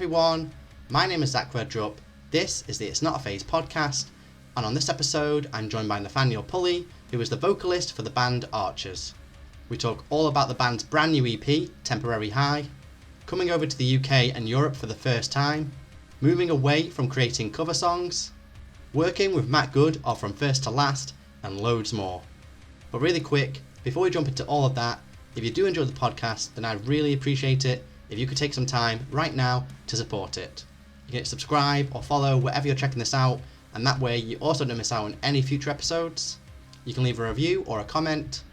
everyone, my name is REDRUP, this is the It's Not a Phase podcast, and on this episode I'm joined by Nathanael Pulley, who is the vocalist for the band Archers. We talk all about the band's brand new EP, Temporary High, coming over to the UK and Europe for the first time, moving away from creating cover songs, working with Matt Good of From First to Last, and loads more. But really quick, before we jump into all of that, if you do enjoy the podcast, then I'd really appreciate it if you could take some time right now to support it. You can hit subscribe or follow wherever you're checking this out, and that way you also don't miss out on any future episodes. You can leave a review or a comment.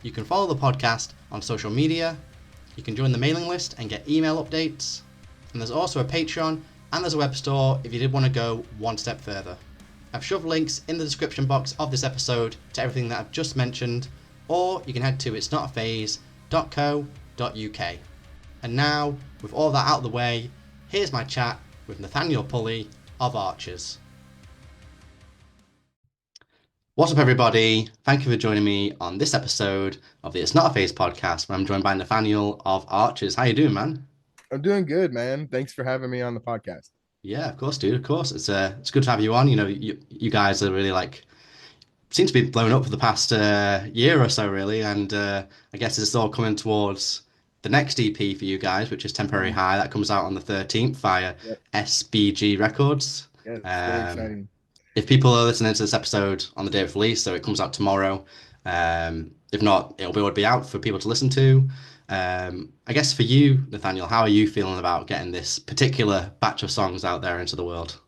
You can follow the podcast on social media. You can join the mailing list and get email updates. And there's also a Patreon and there's a web store if you did want to go one step further. I've shoved links in the description box of this episode to everything that I've just mentioned, or you can head to itsnotaphase.co.uk. And now, with all that out of the way, here's my chat with Nathanael Pulley of Archers. What's up, everybody? Thank you for joining me on this episode of the It's Not a Phase podcast, where I'm joined by Nathanael of Archers. How you doing, man? I'm doing good, man. Thanks for having me on the podcast. Yeah, of course, dude. Of course, it's good to have you on. You know, you guys are really seem to be blown up for the past year or so, really, and I guess it's all coming towards the next EP for you guys, which is Temporary High. That comes out on the 13th via SBG Records. Yeah, it's very exciting. If people are listening to this episode on the day of release, so it comes out tomorrow. If not, it'll be out for people to listen to. I guess for you, Nathanael, how are you feeling about getting this particular batch of songs out there into the world?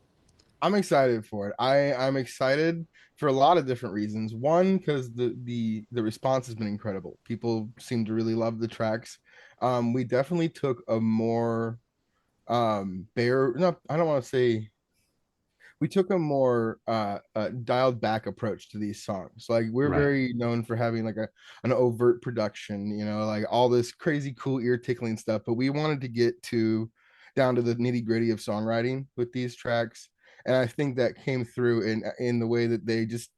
I'm excited for it. I'm excited for a lot of different reasons. One, because the response has been incredible. People seem to really love the tracks. We definitely took a more I don't want to say, we took a more dialed back approach to these songs. Like, we're very known for having like an overt production, you know, like all this crazy cool ear tickling stuff, but we wanted to get down to the nitty gritty of songwriting with these tracks. And I think that came through in the way that they're just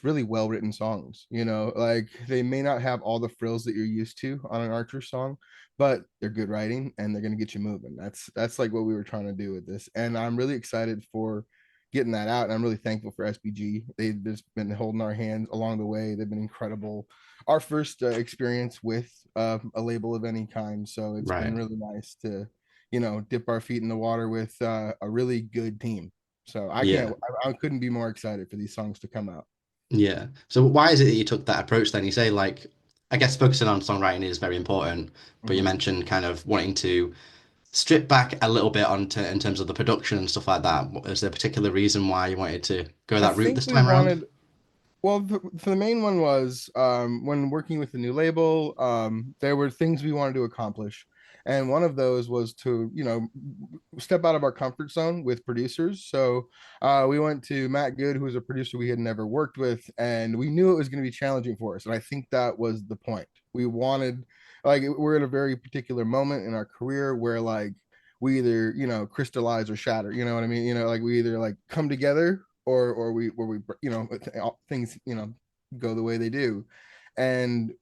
really well written songs. You know, like, they may not have all the frills that you're used to on an Archer song, but they're good writing and they're going to get you moving. That's like what we were trying to do with this. And I'm really excited for getting that out. And I'm really thankful for SBG. They've just been holding our hands along the way. They've been incredible. Our first experience with a label of any kind. So it's been really nice to, you know, dip our feet in the water with a really good team. So I couldn't be more excited for these songs to come out. Yeah. So why is it that you took that approach then? You say, like, I guess focusing on songwriting is very important, but you mentioned kind of wanting to strip back a little bit in terms of the production and stuff like that. Is there a particular reason why you wanted to go that route this time around? Well, the main one was when working with the new label, there were things we wanted to accomplish. And one of those was to, you know, step out of our comfort zone with producers. So we went to Matt Good, who was a producer we had never worked with, and we knew it was going to be challenging for us. And I think that was the point. We wanted, like, we're at a very particular moment in our career where, like, we either, you know, crystallize or shatter. You know what I mean? You know, like, we either like come together or we you know, things, you know, go the way they do. And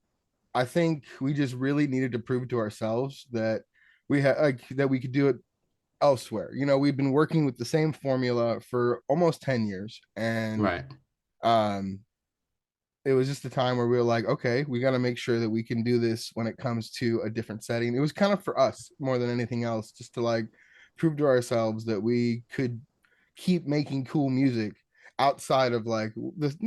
I think we just really needed to prove to ourselves that we had that we could do it elsewhere. You know, we've been working with the same formula for almost 10 years. And it was just a time where we were like, okay, we got to make sure that we can do this when it comes to a different setting. It was kind of for us more than anything else, just to like prove to ourselves that we could keep making cool music outside of like this.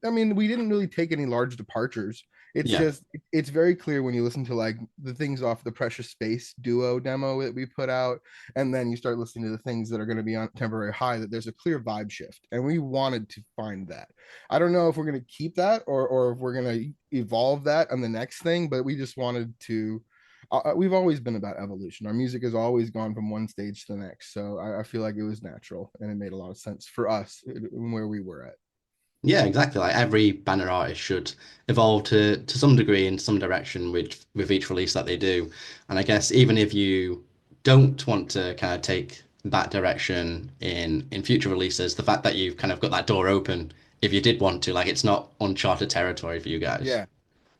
I mean, we didn't really take any large departures. It's very clear when you listen to like the things off the Precious Space duo demo that we put out, and then you start listening to the things that are going to be on Temporary High, that there's a clear vibe shift, and we wanted to find that. I don't know if we're going to keep that or if we're going to evolve that on the next thing, but we just wanted to. We've always been about evolution. Our music has always gone from one stage to the next, so I feel like it was natural and it made a lot of sense for us where we were at. Yeah, exactly. Like, every banner artist should evolve to some degree in some direction with each release that they do. And I guess even if you don't want to kind of take that direction in future releases, the fact that you've kind of got that door open, if you did want to, like, it's not uncharted territory for you guys. Yeah.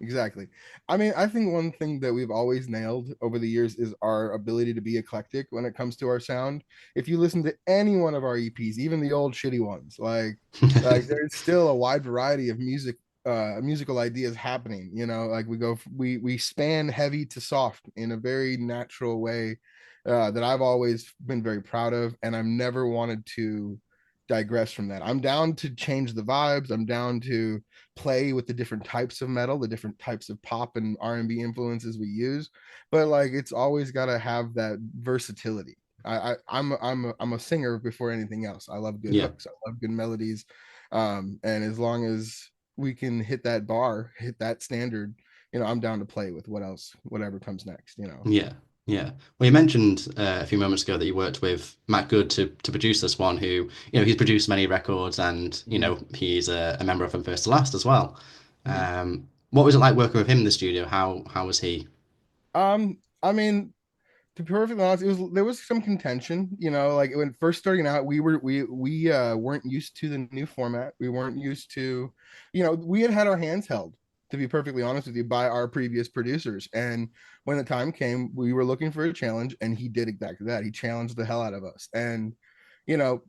exactly. I mean, I think one thing that we've always nailed over the years is our ability to be eclectic when it comes to our sound. If you listen to any one of our EPs, even the old shitty ones, like there's still a wide variety of musical ideas happening, like we span heavy to soft in a very natural way, that I've always been very proud of, and I've never wanted to digress from that. I'm down to change the vibes. I'm down to play with the different types of metal, the different types of pop and R&B influences we use, but like it's always got to have that versatility. I'm a singer before anything else. I love good Yeah. hooks. I love good melodies, and as long as we can hit that bar, hit that standard, I'm down to play with whatever comes next. Yeah, yeah. Well, you mentioned a few moments ago that you worked with Matt Good to produce this one, who, he's produced many records and, Mhm. he's a member of From First to Last as well. Mhm. What was it like working with him in the studio? How was he? I mean, to be perfectly honest, there was some contention, like when first starting out, we weren't used to the new format. We weren't used to, we had our hands held, to be perfectly honest with you, by our previous producers. And when the time came, we were looking for a challenge, and he did exactly that. He challenged the hell out of us. And there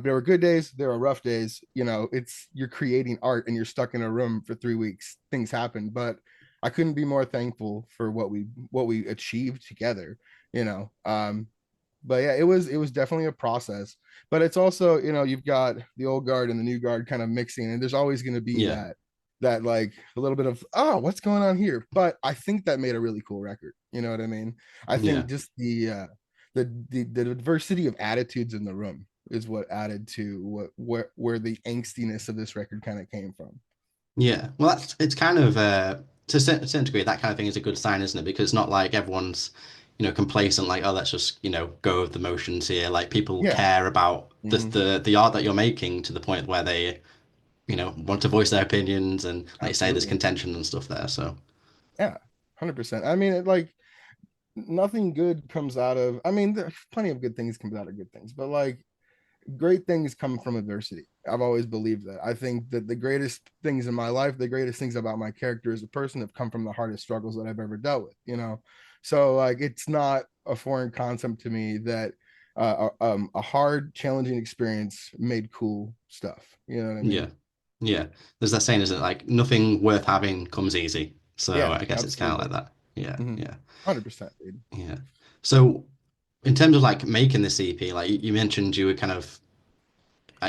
were good days, there were rough days. You're creating art and you're stuck in a room for 3 weeks. Things happen, but I couldn't be more thankful for what we achieved together. you know but yeah, it was definitely a process, but it's also, you've got the old guard and the new guard kind of mixing, and there's always going to be Yeah, that like a little bit of, oh, what's going on here, but I think that made a really cool record. You know what I mean? I think yeah. just the diversity of attitudes in the room is what added to where the angstiness of this record kind of came from. Yeah, well, it's kind of to a certain degree that kind of thing is a good sign, isn't it? Because it's not like everyone's complacent, like, oh, let's just go with the motions here. Like, people Yeah. care about the Hmm. the art that you're making to the point where they want to voice their opinions, and like you say, there's Absolutely. contention and stuff there. So Yeah. 100%. I mean, like, nothing good comes out of, I mean, there's plenty of good things comes out of good things, but like great things come from adversity. I've always believed that. I think that the greatest things in my life, the greatest things about my character as a person, have come from the hardest struggles that I've ever dealt with. So like it's not a foreign concept to me that a hard, challenging experience made cool stuff. You know what I yeah, mean? yeah. There's that saying, isn't it? Like, nothing worth having comes easy. So Yeah, I guess it's kind of like absolutely. that. Yeah, Mhm. yeah, 100%, dude. yeah. So in terms of like making this EP, like you mentioned, you were kind of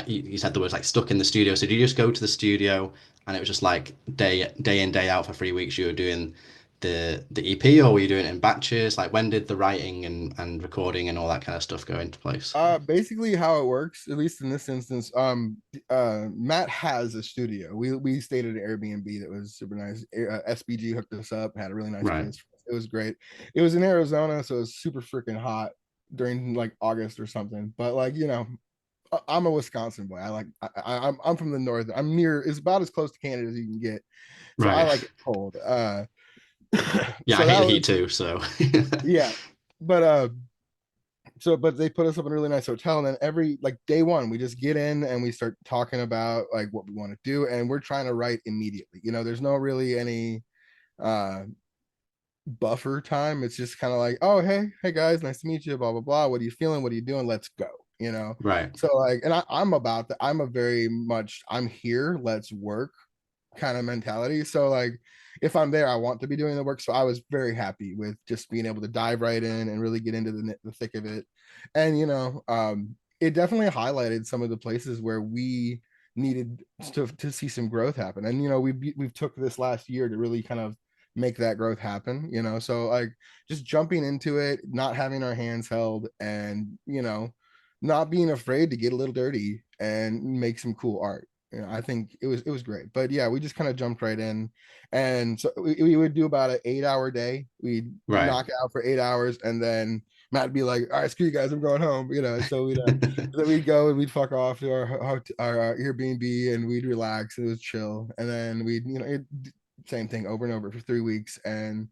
you said the words like stuck in the studio. So did you just go to the studio and it was just like day in day out for 3 weeks you were doing the EP, or were you doing it in batches? Like, when did the writing and recording and all that kind of stuff go into place? Basically how it works, at least in this instance, Matt has a studio. We stayed at an Airbnb that was super nice. SBG hooked us up, had a really nice Right. place for us. It was great. It was in Arizona, so it was super freaking hot during like August or something. But like, I'm a Wisconsin boy. I'm from the north. I'm near, it's about as close to Canada as you can get. So I Right. like it cold. Yeah, I So hate that the heat was, too, so yeah. But they put us up in a really nice hotel, and then every like day one we just get in and we start talking about like what we want to do, and we're trying to write immediately. There's no really any uh buffer time. It's just kind of like, oh, hey guys, nice to meet you, blah blah blah, what are you feeling, what are you doing, let's go. right. So like, and I'm about that. I'm a very much, I'm here, let's work kind of mentality. So like, if I'm there, I want to be doing the work. So I was very happy with just being able to dive right in and really get into the thick of it. And it definitely highlighted some of the places where we needed to see some growth happen. And we've took this last year to really kind of make that growth happen. So like, just jumping into it, not having our hands held, and not being afraid to get a little dirty and make some cool art. I think it was great. But yeah, we just kind of jumped right in, and so we would do about an 8 hour day. We'd Right. knock out for 8 hours, and then Matt'd be like, "All right, screw you guys, I'm going home." So then we'd go and we'd fuck off to our Airbnb, and we'd relax. And it was chill, and then same thing over and over for 3 weeks. And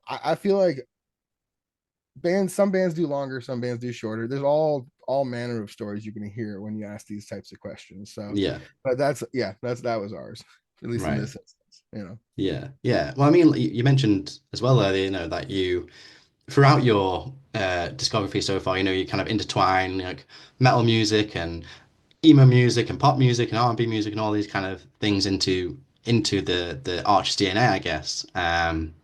I feel like some bands do longer, some bands do shorter. There's all manner of stories you can hear when you ask these types of questions. So, Yeah. but that was ours. at least in Right. this instance, you know. Yeah. Yeah. Well, I mean, you mentioned as well earlier, that you throughout your discography so far, you kind of intertwine like metal music and emo music and pop music and R&B music and all these kind of things into the Archer's DNA, I guess. And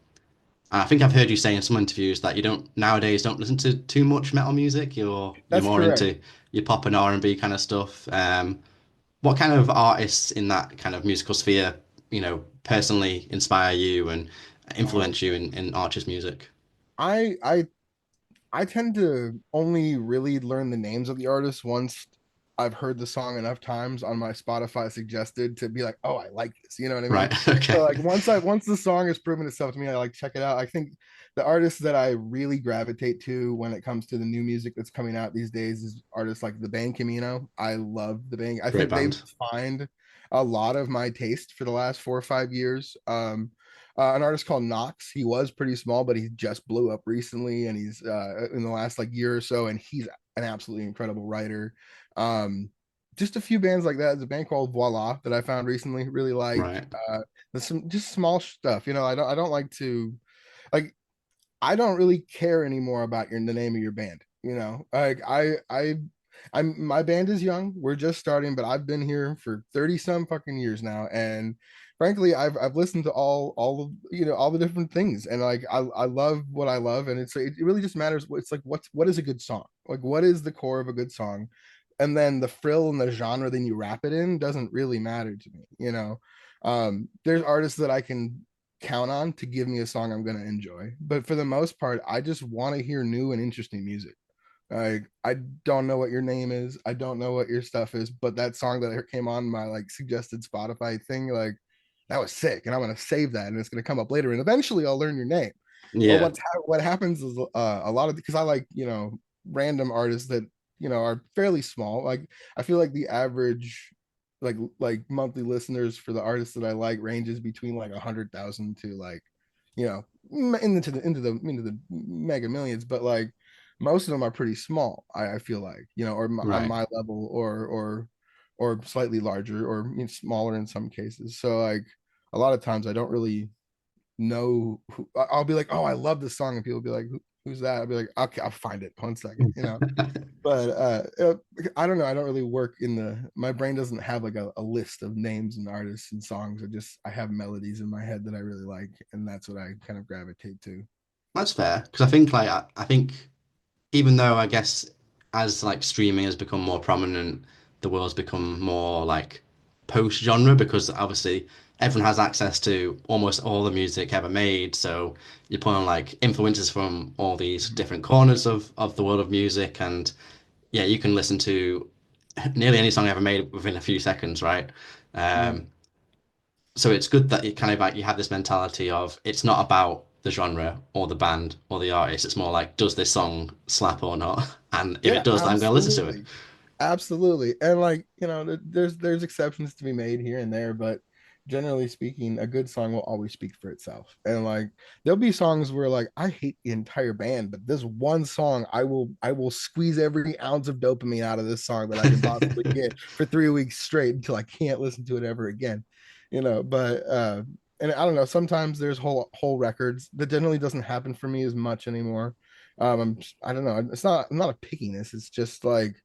I think I've heard you say in some interviews that you don't listen to too much metal music. You're That's more correct. into your pop and R&B kind of stuff. What kind of artists in that kind of musical sphere, personally inspire you and Oh, influence you in Archer's music? I I I tend to only really learn the names of the artists once I've heard the song enough times on my Spotify suggested to be like, oh, I like this. You know what I mean? Right. Okay. So like once the song has proven itself to me, I like check it out. I think the artists that I really gravitate to when it comes to the new music that's coming out these days is artists like the band Camino. I love the band. I Great think they've band. defined a lot of my taste for the last 4 or 5 years. An artist called Knox. He was pretty small, but he just blew up recently, and he's in the last like year or so, and he's an absolutely incredible writer. Um, just a few bands like that. There's a band called Voila that I found recently, really like. Right. There's some just small stuff. I don't like to like. I don't really care anymore about the name of your band. Like my band is young. We're just starting, but I've been here for 30 some fucking years now, and frankly, I've listened to all of all the different things, and like I love what I love, and it really just matters. It's like what is a good song? Like what is the core of a good song? And then the frill and the genre then you wrap it in doesn't really matter to me. There's artists that I can count on to give me a song I'm going to enjoy. But for the most part, I just want to hear new and interesting music. I don't know what your name is. I don't know what your stuff is, but that song that came on my like suggested Spotify thing, like that was sick, and I'm gonna save that, and it's gonna come up later, and eventually I'll learn your name. But Yeah. what happens is a lot of because I like random artists that are fairly small. Like I feel like the average like monthly listeners for the artists that I like ranges between like 100,000 to like into the mega millions, but like most of them are pretty small. I feel like or on Right. my level or slightly larger or smaller in some cases. So like a lot of times I don't really know who. I'll be like, oh, I love this song, and people be like, who's that? I'll be like, okay, I'll find it 1 second. But I don't know. I don't really work in my brain doesn't have like a list of names and artists and songs. I have melodies in my head that I really like, and that's what I kind of gravitate to. That's fair because I think I think even though I guess as like streaming has become more prominent, the world's become more like post genre because obviously everyone has access to almost all the music ever made. So you're pulling like influences from all these Mhm. different corners of the world of music, and yeah, you can listen to nearly any song ever made within a few seconds, right? Yeah. Um, so it's good that you kind of like you have this mentality of it's not about the genre or the band or the artist. It's more like does this song slap or not? And if it Yeah, does, then I'm going to listen to it. absolutely. Absolutely. And like, there's exceptions to be made here and there, but generally speaking, a good song will always speak for itself. And like there'll be songs where like I hate the entire band, but this one song I will squeeze every ounce of dopamine out of this song that I can possibly get for 3 weeks straight until I can't listen to it ever again. But and I don't know, sometimes there's whole records that generally doesn't happen for me as much anymore. I don't know. I'm not a pickiness. It's just like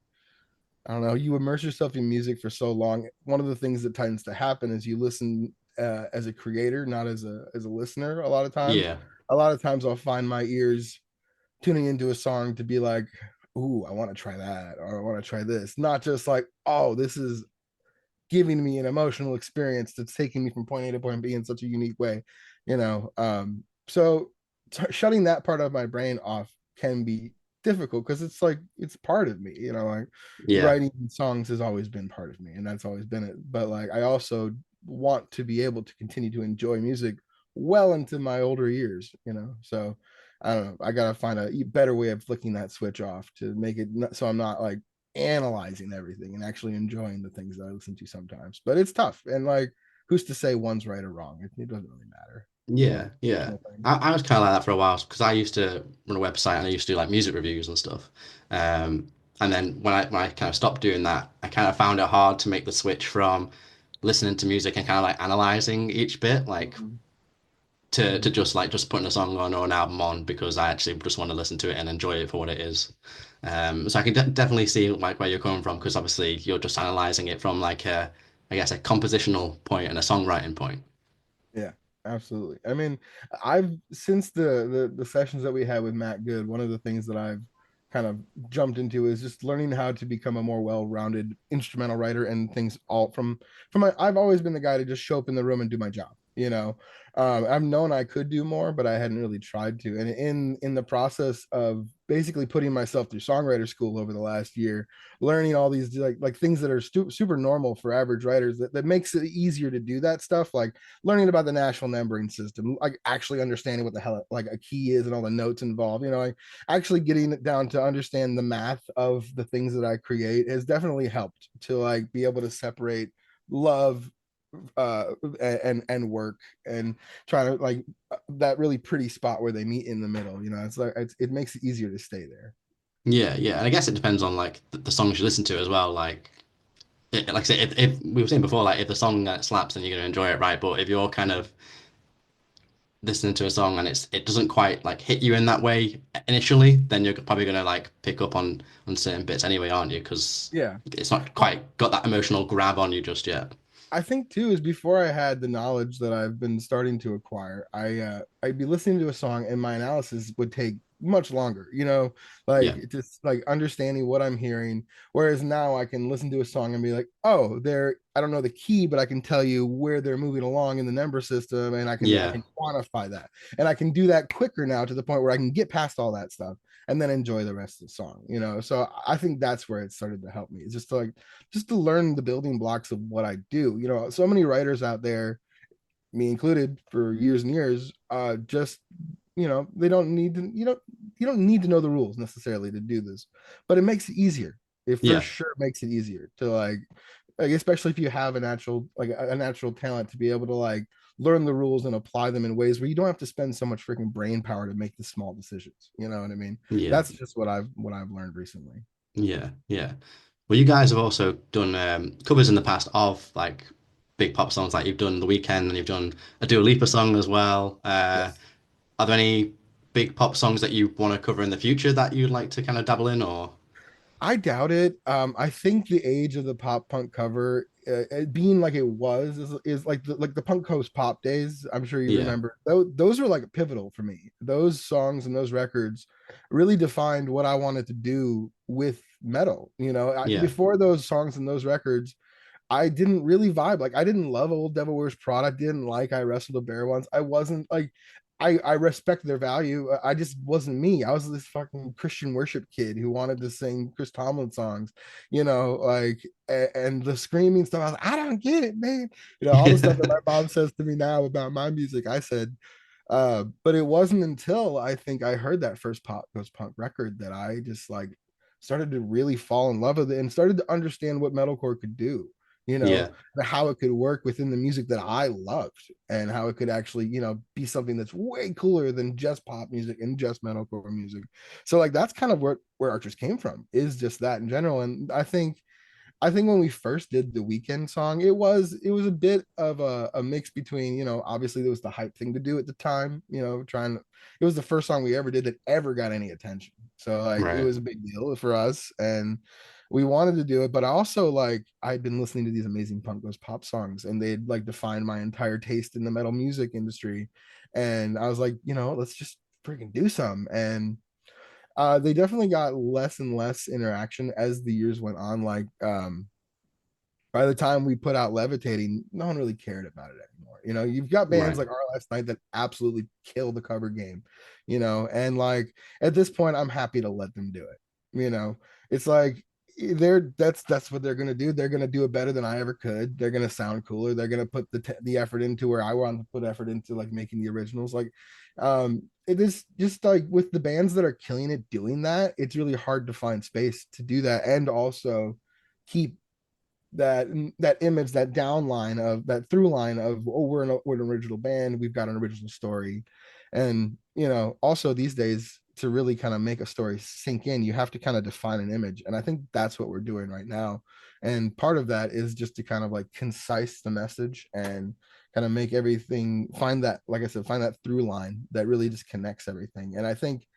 I don't know, you immerse yourself in music for so long. One of the things that tends to happen is you listen as a creator, not as a listener. A lot of times, Yeah, I'll find my ears tuning into a song to be like, "Ooh, I want to try that," or "I want to try this." Not just like, "Oh, this is giving me an emotional experience that's taking me from point A to point B in such a unique way," So shutting that part of my brain off can be difficult because it's like it's part of me. Like yeah, writing songs has always been part of me, and that's always been it. But like I also want to be able to continue to enjoy music well into my older years. So I don't know. I gotta find a better way of flicking that switch off to make it so I'm not like analyzing everything and actually enjoying the things that I listen to sometimes. But it's tough. And like, who's to say one's right or wrong? It doesn't really matter. yeah, yeah. Personal thing. I was kind of like that for a while because I used to run a website and I used to do like music reviews and stuff. And then when I kind of stopped doing that, I kind of found it hard to make the switch from listening to music and kind of like analyzing each bit, like Mhm. to Mhm. just putting a song on or an album on because I actually just want to listen to it and enjoy it for what it is. So I can definitely see like where you're coming from because obviously you're just analyzing it from like I guess a compositional point and a songwriting point. Yeah, absolutely. I mean, I've since the sessions that we had with Matt Good, one of the things that I've kind of jumped into is just learning how to become a more well-rounded instrumental writer and things all from my, I've always been the guy to just show up in the room and do my job, you know. I've known I could do more, but I hadn't really tried to. And in the process of basically putting myself through songwriter school over the last year, learning all these like things that are super normal for average writers, that makes it easier to do that stuff, like learning about the national numbering system, like actually understanding what the hell like a key is and all the notes involved, you know, like actually getting it down to understand the math of the things that I create has definitely helped to like be able to separate love and work, and try to like that really pretty spot where they meet in the middle, you know. It's like it makes it easier to stay there. Yeah, yeah, and I guess it depends on like the songs you listen to as well. Like I said, if we were saying before, like if the song slaps, then you're gonna enjoy it, right? But if you're kind of listening to a song and it doesn't quite like hit you in that way initially, then you're probably gonna like pick up on certain bits anyway, aren't you? Because Yeah. it's not Well, quite got that emotional grab on you just yet. I think too is before I had the knowledge that I've been starting to acquire, I'd be listening to a song and my analysis would take much longer, you know, like Yeah, just like understanding what I'm hearing. Whereas now I can listen to a song and be like, oh, they're I don't know the key, but I can tell you where they're moving along in the number system, and I yeah, can quantify that. And I can do that quicker now to the point where I can get past all that stuff and then enjoy the rest of the song, you know. So I think that's where it started to help me. It's just to like just to learn the building blocks of what I do. You know, so many writers out there, me included, for years and years, just you know, they don't need to. You don't need to know the rules necessarily to do this, but it makes it easier. It for yeah, sure makes it easier to like especially if you have a natural like a natural talent to be able to like learn the rules and apply them in ways where you don't have to spend so much freaking brain power to make the small decisions. You know what I mean? yeah, That's just what I've learned recently. yeah, yeah. Well, you guys have also done covers in the past of like big pop songs, like you've done The Weekend and you've done a Dua Lipa song as well. Yes. Are there any big pop songs that you want to cover in the future that you'd like to kind of dabble in, or? I doubt it. I think the age of the pop punk cover, it being like it was, is like the punk coast pop days. I'm sure you Yeah, remember. Those were like pivotal for me. Those songs and those records really defined what I wanted to do with metal. You know, yeah, before those songs and those records, I didn't really vibe. Like I didn't love Old Devil Wears Prada. I didn't like I Wrestled a Bear Once. I wasn't like I respect their value. I just wasn't me. I was this fucking Christian worship kid who wanted to sing Chris Tomlin songs, you know, like and the screaming stuff. I was like, I don't get it, man. You know, all the stuff that yeah, my mom says to me now about my music. I said, but it wasn't until I think I heard that first pop post punk record that I just like started to really fall in love with it and started to understand what metalcore could do, you know, yeah, how it could work within the music that I loved and how it could actually, you know, be something that's way cooler than just pop music and just metalcore music. So like that's kind of where Archers came from, is just that in general. And I think when we first did the Weekend song, it was a bit of a mix between, you know, obviously there was the hype thing to do at the time, you know, it was the first song we ever did that ever got any attention. So like it right, was a big deal for us and we wanted to do it, but also like I'd been listening to these amazing punk goes pop songs and they'd like defined my entire taste in the metal music industry. And I was like, you know, let's just freaking do some. And they definitely got less and less interaction as the years went on. Like by the time we put out Levitating, no one really cared about it anymore. You know, you've got bands right, like Our Last Night that absolutely kill the cover game, you know, and like at this point, I'm happy to let them do it. You know, it's like that's what they're gonna do. They're gonna do it better than I ever could. They're gonna sound cooler. They're gonna put the effort into where I want to put effort into, like making the originals. Like, it is just like with the bands that are killing it doing that, it's really hard to find space to do that and also keep that image, that downline of that through line of, oh, we're an original band, we've got an original story. And you know, also these days, to really kind of make a story sink in, you have to kind of define an image, and I think that's what we're doing right now. And part of that is just to kind of like concise the message and kind of make everything, find that, like I said, find that through line that really just connects everything. And I think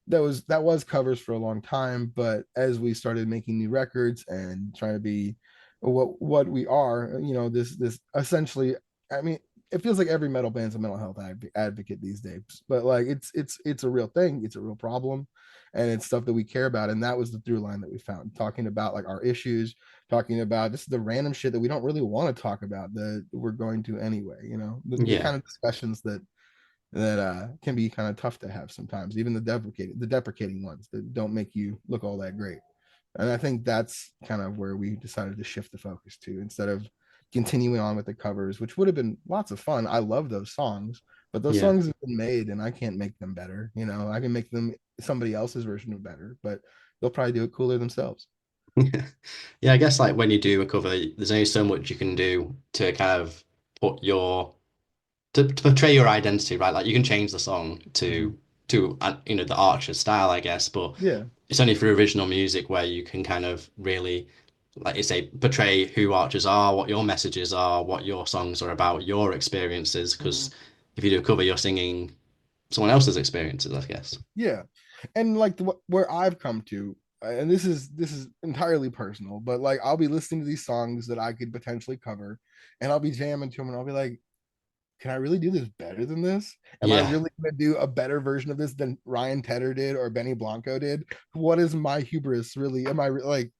that was covers for a long time, but as we started making new records and trying to be what we are, this essentially, I mean, it feels like every metal band's a mental health advocate these days, but like it's a real thing, it's a real problem, and it's stuff that we care about. And that was the through line that we found, talking about like our issues, talking about just the random shit that we don't really want to talk about that we're going to anyway, the Yeah. kind of discussions that can be kind of tough to have sometimes, even the deprecating ones that don't make you look all that great. And I think that's kind of where we decided to shift the focus to, instead of continuing on with the covers, which would have been lots of fun. I love those songs, but those Yeah. songs have been made and I can't make them better. I can make them somebody else's version of better, but they'll probably do it cooler themselves. Yeah, I guess like when you do a cover, there's only so much you can do to kind of put your to portray your identity, right? Like you can change the song Mhm. to the Archer style, I guess, but Yeah. it's only through original music where you can kind of really, like you say, portray who Archers are, what your messages are, what your songs are about, your experiences. Because Mhm. if you do a cover, you're singing someone else's experiences, I guess. Yeah. And like where I've come to, and this is entirely personal, but like I'll be listening to these songs that I could potentially cover, and I'll be jamming to them, and I'll be like, can I really do this better than this? Am I Yeah, really going to do a better version of this than Ryan Tedder did or Benny Blanco did? What is my hubris really? Am I like,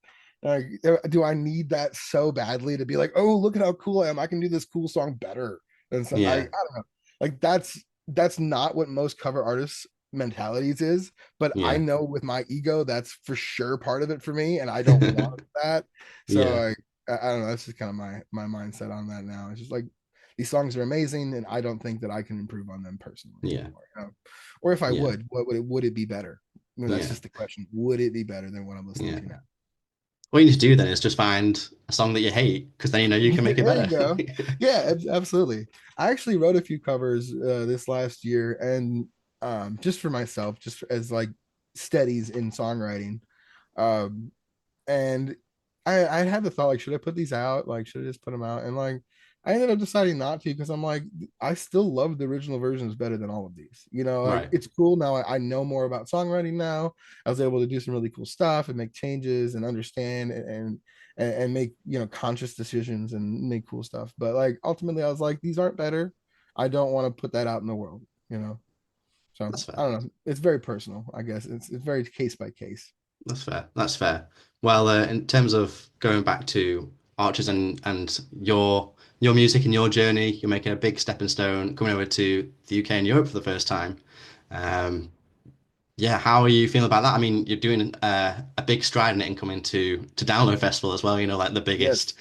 do I need that so badly to be like, oh, look at how cool I am? I can do this cool song better than some. I yeah, don't know. Like that's not what most cover artists mentalities is, but I yeah, know with my ego that's for sure part of it for me, and I don't want that. So yeah, I don't know, that's just kind of my mindset on that now. It's just like these songs are amazing, and I don't think that I can improve on them personally yeah, anymore. Or if I yeah, would, what would it be better? That's yeah, just the question. Would it be better than what I'm listening yeah. to now? What you need to do then is just find a song that you hate, because then you know you can make it There you better. go. Yeah, absolutely. I actually wrote a few covers this last year, and just for myself, just as like steadies in songwriting. Um, and I had the thought, like, should I put these out? Like, should I just put them out? And like, I ended up deciding not to, because I'm like, I still love the original versions better than all of these. Like Right. it's cool now. I know more about songwriting now. I was able to do some really cool stuff and make changes and understand and make conscious decisions and make cool stuff. But like ultimately, I was like, these aren't better. I don't want to put that out in the world. So That's I fair. don't know. It's very personal, I guess. It's very case by case. That's fair. That's fair. Well, in terms of going back to Archers and your music and your journey, you're making a big stepping stone coming over to the UK and Europe for the first time. Um, yeah, how are you feeling about that? I mean, you're doing a big stride in it and coming to Download Festival as well. Like the Yes. biggest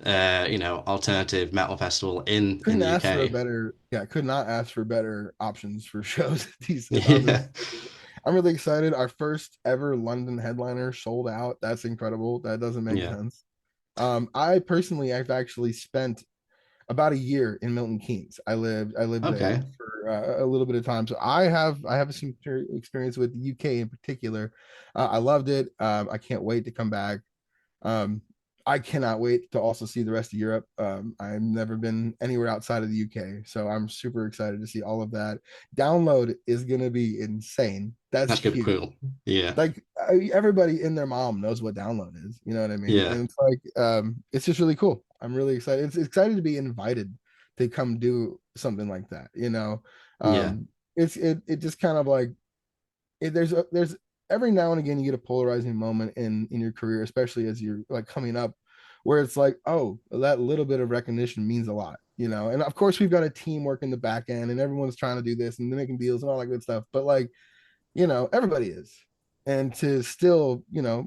alternative metal festival in Couldn't the ask for a UK. better, yeah, could not ask for better options for shows on this. Yeah. I'm really excited. Our first ever London headliner sold out. That's incredible. That doesn't make Yeah. sense. I've actually spent about a year in Milton Keynes. I lived there Okay. for a little bit of time, so I have some experience with the UK in particular. I loved it. I can't wait to come back. Um, I cannot wait to also see the rest of Europe. I've never been anywhere outside of the UK, so I'm super excited to see all of that. Download is gonna be insane. That's That's gonna be huge. cool. Yeah. Like everybody in their mom knows what download is. You know what I mean? Yeah. And it's like it's just really cool. I'm really excited. It's excited to be invited to come do something like that. Yeah. Um, it just kind of like there's every now and again you get a polarizing moment in your career, especially as you're like coming up, where it's like, oh, that little bit of recognition means a lot. And of course we've got a team working the back end, and everyone's trying to do this and they're making deals and all that good stuff. But like, everybody is. And to still,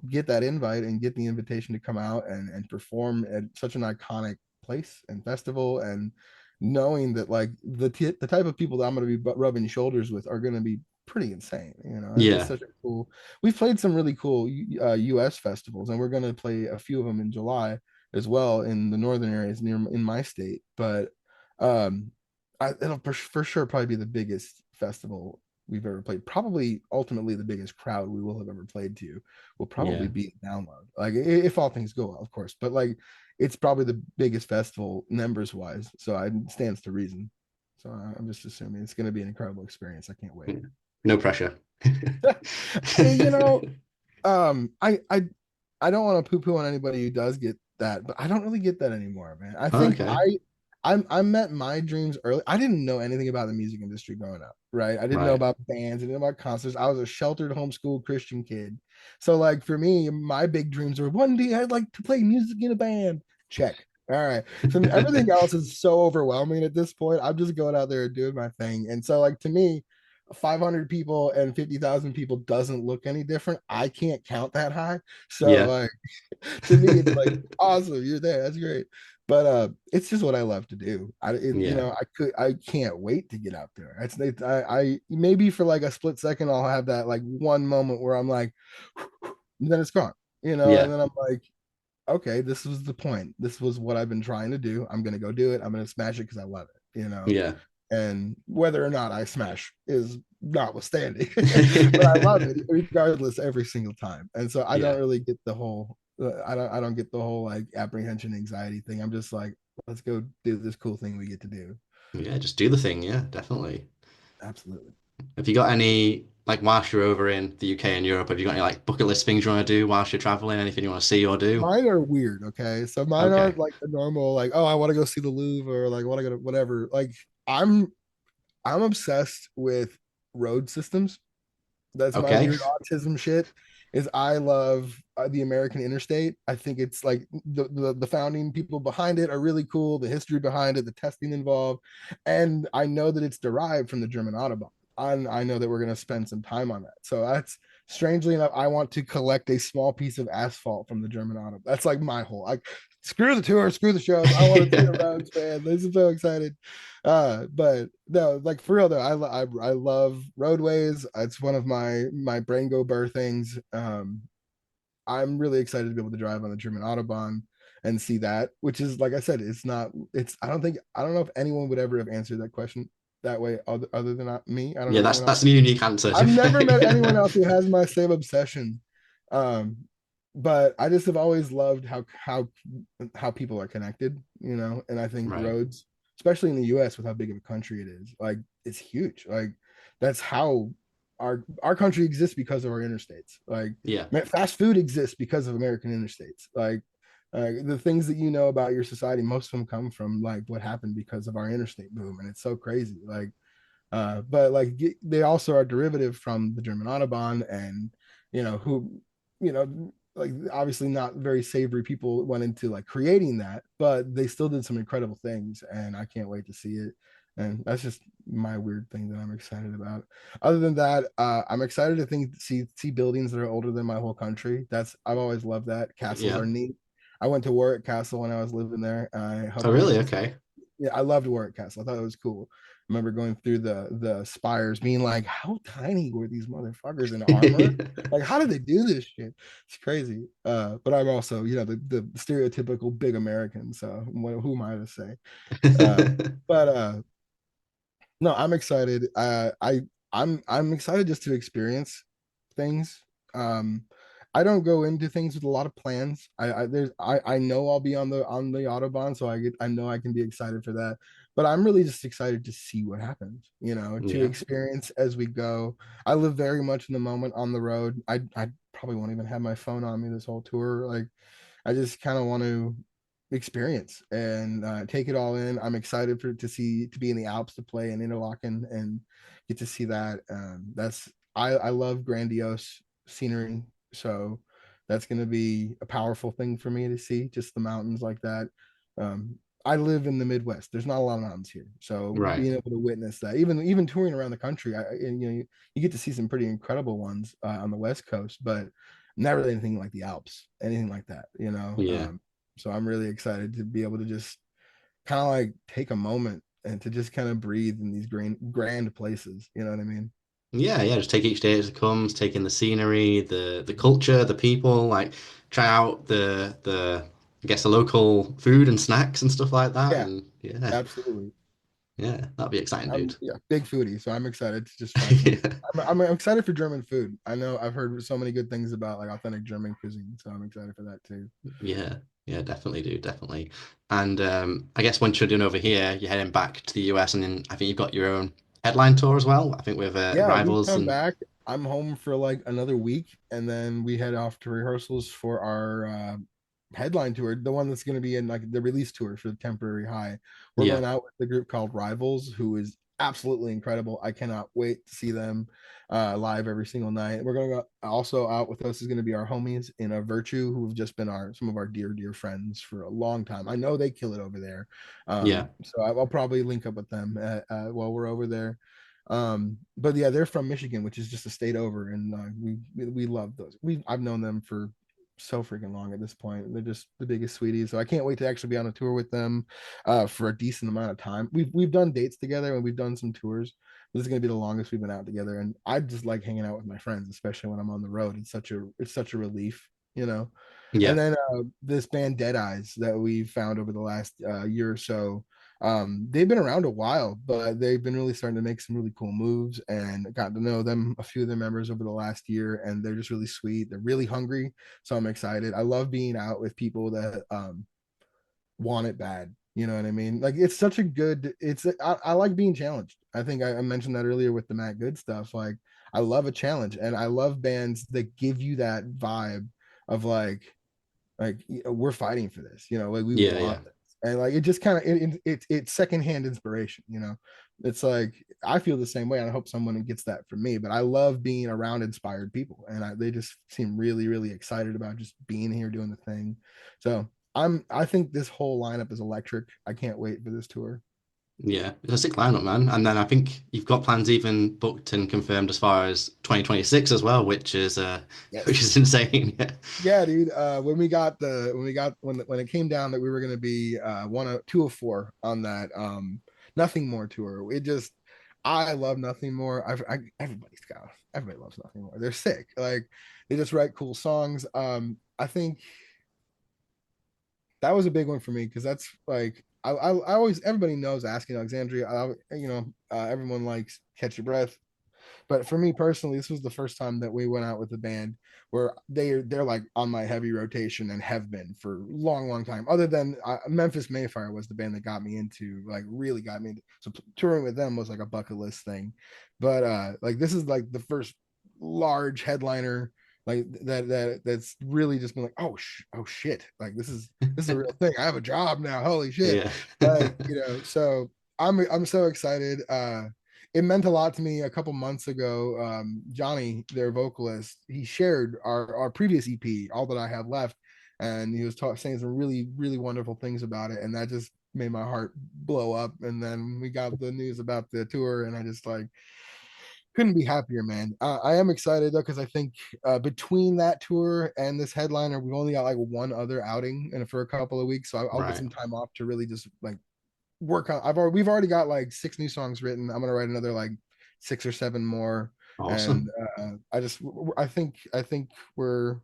get that invite and get the invitation to come out and perform at such an iconic place and festival, and knowing that like the type of people that I'm going to be rubbing shoulders with are going to be pretty insane. It's Yeah. such a cool. We've played some really cool U.S. festivals, and we're going to play a few of them in July as well in the northern areas near in my state. But it'll for sure probably be the biggest festival we've ever played. Probably ultimately the biggest crowd we will have ever played to will probably Yeah. be a download. Like if all things go well, of course. But like it's probably the biggest festival numbers wise. So it stands to reason. So I'm just assuming it's going to be an incredible experience. I can't wait. Yeah. No pressure. You know, I don't want to poo poo on anybody who does get that, but I don't really get that anymore, man. I Oh, think okay. I met my dreams early. I didn't know anything about the music industry growing up, right? I didn't know Right. about bands, I didn't know about concerts. I was a sheltered homeschooled Christian kid. So like for me, my big dreams were one day I'd like to play music in a band. Check. All right. So everything else is so overwhelming at this point. I'm just going out there and doing my thing. And so like to me, 500 people and 50,000 people doesn't look any different. I can't count that high. So Yeah. like to me it's like awesome, you're there, that's great. But it's just what I love to do. Yeah. I can't wait to get out there. I maybe for like a split second I'll have that like one moment where I'm like and then it's gone, Yeah. and then I'm like, okay, this was the point, this was what I've been trying to do, I'm gonna go do it, I'm gonna smash it because I love it. Yeah. And whether or not I smash is notwithstanding, but I love it regardless every single time. And so I don't Yeah. really get the whole I don't get the whole like apprehension anxiety thing. I'm just like, let's go do this cool thing we get to do. Yeah. Just do the thing. Yeah, definitely. Absolutely. Have you got any, like, whilst you're over in the UK and Europe, have you got any like bucket list things you want to do whilst you're traveling? Anything you want to see or do? Mine are weird, okay? So mine Okay. aren't like the normal, like, oh, I want to go see the Louvre or like want to go to whatever. Like I'm I'm obsessed with road systems. That's my Okay. weird autism shit. Is I love the American interstate. I think it's like the founding people behind it are really cool. The history behind it, the testing involved, and I know that it's derived from the German Autobahn. I know that we're going to spend some time on that. So that's strangely enough, I want to collect a small piece of asphalt from the German Autobahn. That's like my whole like screw the tour, screw the shows. I want to see the roads, man. This is so excited. But no, like for real though, I love roadways. It's one of my brain go burr things. I'm really excited to be able to drive on the German Autobahn and see that, which is like I said, it's not. It's I don't know if anyone would ever have answered that question that way other than not me. I don't Yeah, know that's anyone else. that's a unique answer, to I've be never met anyone fair. else who has my same obsession. Um, but I just have always loved how people are connected, and I think Right. roads, especially in the US with how big of a country it is, like it's huge. Like that's how our country exists because of our interstates. Like Yeah. fast food exists because of American interstates. Like the things that you know about your society, most of them come from like what happened because of our interstate boom, and it's so crazy. Like but like they also are derivative from the German Autobahn, and who, like obviously not very savory people went into like creating that, but they still did some incredible things, and I can't wait to see it. And that's just my weird thing that I'm excited about. Other than that, I'm excited to see buildings that are older than my whole country. I've always loved that. Castles Yeah. are neat. I went to Warwick Castle when I was living there. I Oh, helped really? visit. Okay. Yeah, I loved Warwick Castle. I thought it was cool. I remember going through the spires, being like, "How tiny were these motherfuckers in armor? Like, how did they do this shit? It's crazy." But I'm also, the stereotypical big American. So who am I to say? Uh, but no, I'm excited. I'm excited just to experience things. Um, I don't go into things with a lot of plans. I know I'll be on the autobahn, so I know I can be excited for that. But I'm really just excited to see what happens, to Yeah. experience as we go. I live very much in the moment on the road. I probably won't even have my phone on me this whole tour. Like I just kind of want to experience and take it all in. I'm excited to be in the Alps to play in Interlaken and get to see that. I love grandiose scenery, so that's going to be a powerful thing for me to see. Just the mountains like that. Um, I live in the Midwest. There's not a lot of mountains here, so Right. being able to witness that, even touring around the country, you get to see some pretty incredible ones on the West Coast, but never anything like the Alps, anything like that. Yeah. So I'm really excited to be able to just kind of like take a moment and to just kind of breathe in these grand places. You know what I mean? Yeah, yeah, just take each day as it comes, take in the scenery, the culture, the people, like try out the I guess the local food and snacks and stuff like that. Yeah, And yeah. absolutely. Yeah, that'd be exciting, I'm dude. yeah, big foodie, so I'm excited to just try some. Yeah. I'm excited for German food. I know I've heard so many good things about like authentic German cuisine, so I'm excited for that too. Yeah, yeah, definitely, dude, definitely. And I guess once you're done over here, you're heading back to the US, and then I think you've got your own headline tour as well. I think with Yeah, we Rivals come and back. I'm home for like another week, and then we head off to rehearsals for our headline tour, the one that's going to be in like the release tour for the Temporary High. We're yeah, going out with the group called Rivals, who is absolutely incredible. I cannot wait to see them live every single night. We're going to go also out with us is going to be our homies in a Virtue, who have just been our some of our dear friends for a long time. I know they kill it over there, yeah, so I'll probably link up with them while we're over there. But yeah, they're from Michigan, which is just a state over, and we love those. I've known them for so freaking long at this point. They're just the biggest sweeties. So I can't wait to actually be on a tour with them for a decent amount of time. We've done dates together and we've done some tours. This is gonna be the longest we've been out together, and I just like hanging out with my friends, especially when I'm on the road. It's such a relief, you know. And yeah, then this band Dead Eyes that we found over the last year or so, they've been around a while, but they've been really starting to make some really cool moves, and got to know them, a few of their members over the last year, and they're just really sweet. They're really hungry, so I'm excited. I love being out with people that want it bad. You know what I mean? Like it's such a good. I like being challenged. I think I mentioned that earlier with the Matt Good stuff. Like I love a challenge, and I love bands that give you that vibe of like we're fighting for this, like we yeah, yeah, want this. And like it just kind of it's secondhand inspiration. It's like I feel the same way, and I hope someone gets that from me. But I love being around inspired people, and they just seem really excited about just being here doing the thing. So I think this whole lineup is electric. I can't wait for this tour. yeah. It's a sick lineup, man. And then I think you've got plans even booked and confirmed as far as 2026 as well, which is which Yes. is insane. Yeah, Yeah, dude. When it came down that we were gonna be one of two of four on that Nothing More tour, it just I love Nothing More. Everybody loves Nothing More. They're sick. Like they just write cool songs. I think that was a big one for me because that's like I always everybody knows Asking Alexandria. Everyone likes Catch Your Breath. But for me personally, this was the first time that we went out with a band where they're like on my heavy rotation and have been for a long time. Other than Memphis Mayfire was the band that got me into like really got me into, so touring with them was like a bucket list thing. But like this is like the first large headliner like that's really just been like oh shit, like this is a real thing. I have a job now. Holy shit. yeah, Like, so I'm so excited. It meant a lot to me a couple months ago. Johnny, their vocalist, he shared our previous EP, All That I Have Left, and he was saying some really wonderful things about it, and that just made my heart blow up. And then we got the news about the tour, and I just like couldn't be happier, man. I am excited though because I think between that tour and this headliner, we've only got like one other outing and for a couple of weeks, so I'll get right. some time off to really just like work on. We've already got like 6 new songs written. I'm gonna write another like 6 or 7 more, and Awesome. I think we're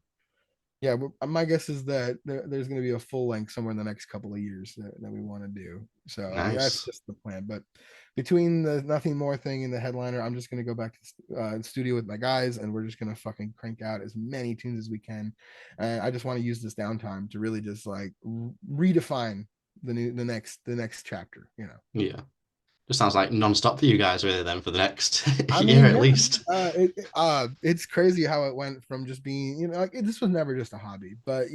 yeah. My guess is that there's gonna be a full length somewhere in the next couple of years that we want to do. So that's Nice. just the plan. But between the Nothing More thing and the headliner, I'm just gonna go back to the studio with my guys, and we're just gonna fucking crank out as many tunes as we can. And I just want to use this downtime to really just like redefine the next chapter. Yeah. Just sounds like non-stop for you guys really then for the next I year mean, at yeah, least. it's crazy how it went from just being, like this was never just a hobby, but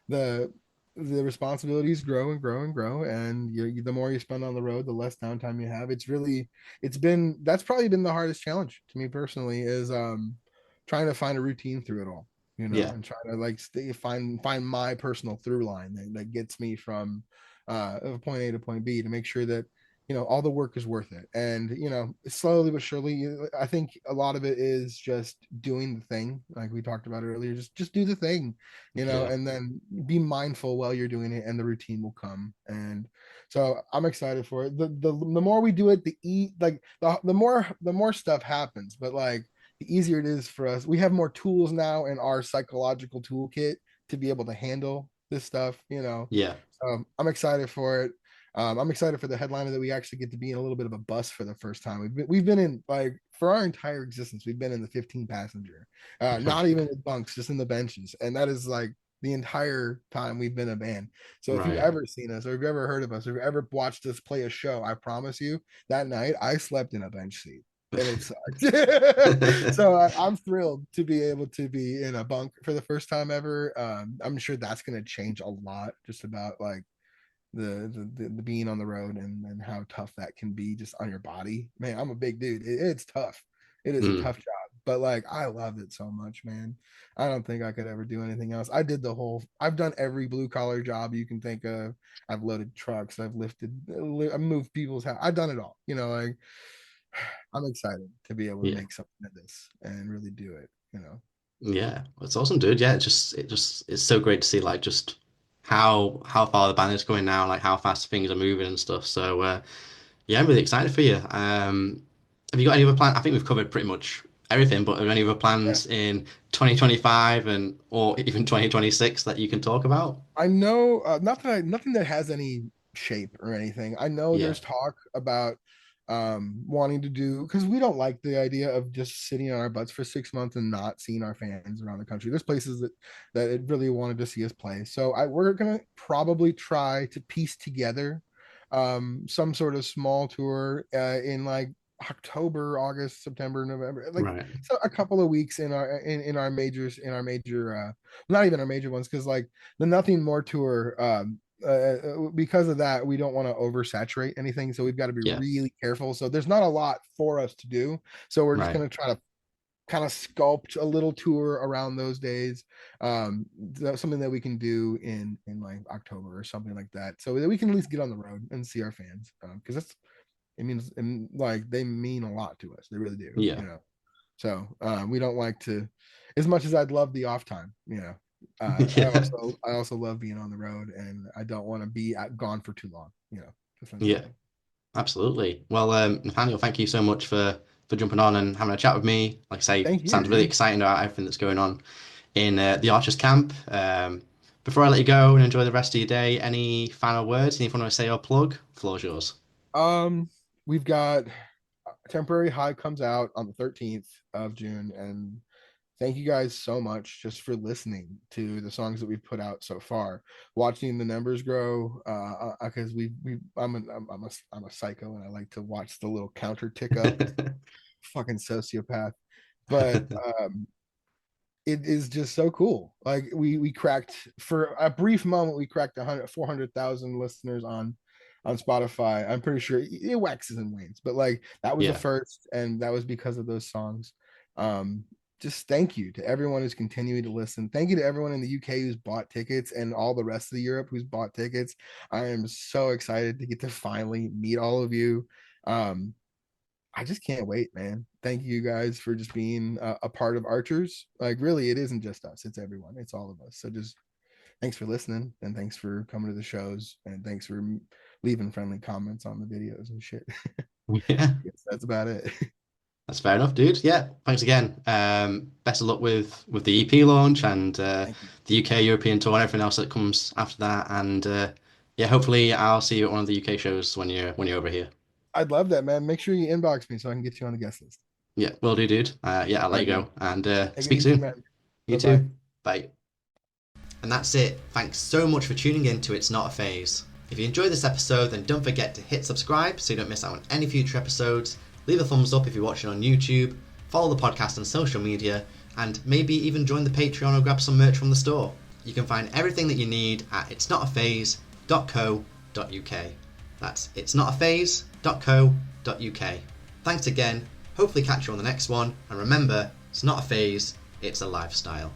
the the responsibilities grow and grow and grow, and the more you spend on the road, the less downtime you have. That's probably been the hardest challenge to me personally is trying to find a routine through it all, Yeah. and trying to like find my personal through line that gets me from point A to point B to make sure that all the work is worth it. And slowly but surely, I think a lot of it is just doing the thing, like we talked about earlier. Just do the thing, Yeah. and then be mindful while you're doing it, and the routine will come. And so I'm excited for it. The more we do it, the more stuff happens. But like the easier it is for us. We have more tools now in our psychological toolkit to be able to handle this stuff. Yeah. I'm excited for it. I'm excited for the headliner that we actually get to be in a little bit of a bus for the first time. We've been in, like, for our entire existence, we've been in the 15 passenger, not even with bunks, just in the benches, and that is like the entire time we've been a band. So if you've Right. ever seen us, or if you've ever heard of us, or if you've ever watched us play a show, I promise you that night I slept in a bench seat and it sucked. So I'm thrilled to be able to be in a bunk for the first time ever. I'm sure that's going to change a lot, just about like the being on the road, and how tough that can be just on your body. Man, I'm a big dude. It's tough. It is a Mm. tough job, but like I love it so much, man. I don't think I could ever do anything else. I've done every blue collar job you can think of. I've loaded trucks, I've moved people's house. I've done it all. Like I'm excited to be able to Yeah. make something of this and really do it. Yeah, it's awesome, dude. Yeah, it's so great to see like just how far the band is going now, like how fast things are moving and stuff. So yeah, I'm really excited for you. Have you got any other plans? I think we've covered pretty much everything, but are there any other Yeah. plans in 2025 and or even 2026 that you can talk about? I know, nothing that has any shape or anything. I know Yeah, there's talk about wanting to do, because we don't like the idea of just sitting on our butts for 6 months and not seeing our fans around the country. There's places that it really wanted to see us play. So we're gonna probably try to piece together some sort of small tour in like October, August, September, November, like right. so a couple of weeks in our majors, in our major not even our major ones, because like the Nothing More tour, because of that we don't want to oversaturate anything, so we've got to be Yeah, really careful. So there's not a lot for us to do, so we're just right. going to try to kind of sculpt a little tour around those days. That's something that we can do in like October or something like that, so that we can at least get on the road and see our fans, because that's it means, and like they mean a lot to us, they really do, Yeah, so we don't like to, as much as I'd love the off time, yeah, I also love being on the road, and I don't want to be gone for too long, yeah. essentially. Absolutely. Well, Nathaniel, thank you so much for jumping on and having a chat with me. Like I say, Thank you, sounds really dude. exciting about everything that's going on in the Archers camp. Before I let you go and enjoy the rest of your day, any final words? Anything you want to say or plug? Floor's yours. Um, we've got Temporary High comes out on the 13th of June, and thank you guys so much just for listening to the songs that we've put out so far, watching the numbers grow. Because I'm a psycho, and I like to watch the little counter tick up. Fucking sociopath. But it is just so cool. Like we cracked, for a brief moment, we cracked 400,000 listeners on Spotify. I'm pretty sure it waxes and wanes, but like that was a Yeah, first, and that was because of those songs. Um, just thank you to everyone who's continuing to listen. Thank you to everyone in the UK who's bought tickets, and all the rest of the Europe who's bought tickets. I am so excited to get to finally meet all of you. Um, I just can't wait, man. Thank you guys for just being a part of Archers. Like, really, it isn't just us, it's everyone, it's all of us. So just thanks for listening, and thanks for coming to the shows, and thanks for leaving friendly comments on the videos and shit. yeah. Yes, that's about it. That's fair enough, dude. Yeah, thanks again. Best of luck with the EP launch and Thank you. the UK European tour and everything else that comes after that. And yeah, hopefully I'll see you at one of the UK shows when you're over here. I'd love that, man. Make sure you inbox me so I can get you on the guest list. Yeah, will do, dude. Yeah, I'll All let you right, man. go and Take it speak easy, soon. man. You Bye bye. too. Bye. And that's it. Thanks so much for tuning in to It's Not a Phase. If you enjoyed this episode, then don't forget to hit subscribe so you don't miss out on any future episodes. Leave a thumbs up if you're watching on YouTube. Follow the podcast on social media, and maybe even join the Patreon or grab some merch from the store. You can find everything that you need at itsnotaphase.co.uk. That's itsnotaphase.co.uk. Thanks again. Hopefully catch you on the next one, and remember, it's not a phase, it's a lifestyle.